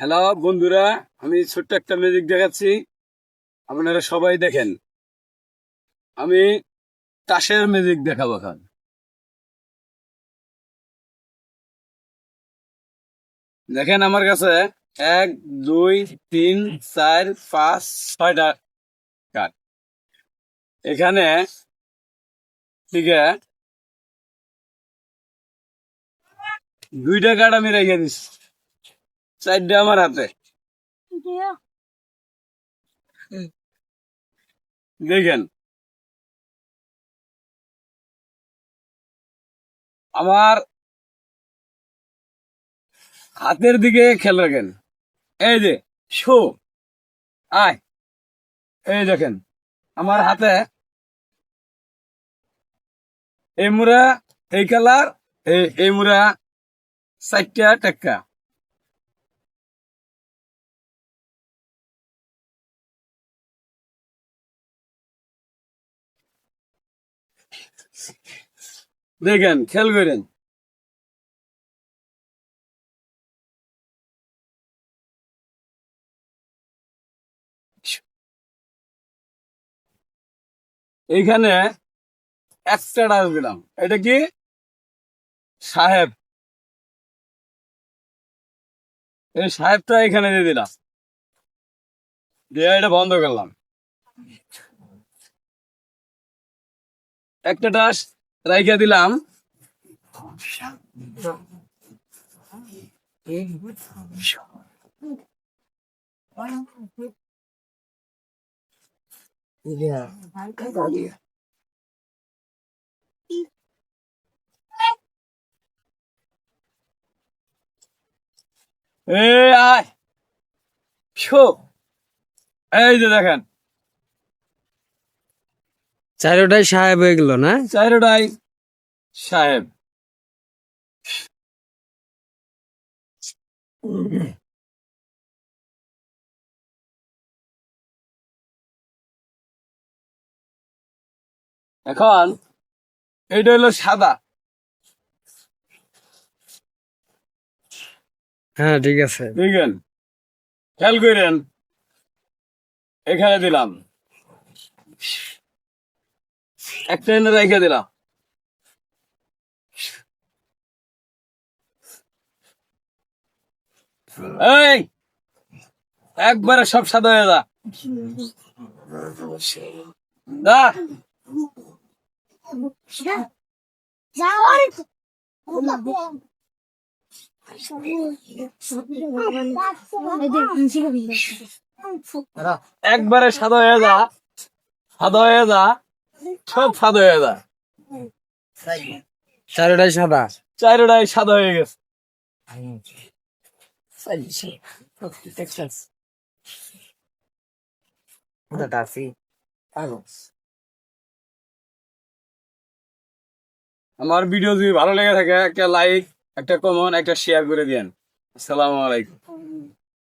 Hello বন্ধুরা, আমি ছোট্ট একটা ম্যাজিক দেখাচ্ছি। আপনারা সবাই দেখেন। আমি তাসের ম্যাজিক দেখাবো এখন। দেখেন আমার কাছে 1 2 3 4 5 6টা কার্ড এখানে। ঠিক আছে, 2টা কার্ড আমি রেখে দিচ্ছি, 4টা আমার হাতে। দেখেন আমার হাতের দিকে খেয়াল রাখেন। এই যে শো, আয়, এই দেখেন আমার হাতে এই মুড়া, এই কালার, এই মুড়া 4টা টেক্কা। দেখেন, খেয়াল করেন। এইখানে একটা ডাল দিলাম, এটা কি সাহেব, এই সাহেবটা এখানে দিয়ে দিলাম, দিয়ে এটা বন্ধ করলাম। একটা ডাস রাইখা দিলাম, এই আয় শো, এই যে দেখেন চারোটাই সাহেব হয়ে গেল না? চারোটাই সাহেব। এখন এইটা হলো সাদা, হ্যাঁ ঠিক আছে। দেখেন, খেয়াল করেন, এখানে দিলাম, একটা এনে রেখে দিলাম। এই একবারে সব সাদা হয়ে যা, যা। একবারে সাদা হয়ে যা, সাদা হয়ে যা, সব সাদা হয়ে যা। চারোটাই সাদা। চারোটাই সাদা হয়ে গেছে। আমার ভিডিও যদি ভালো লেগে থাকে, একটা লাইক, একটা কমেন্ট, একটা শেয়ার করে দিয়েন। আসসালামু আলাইকুম।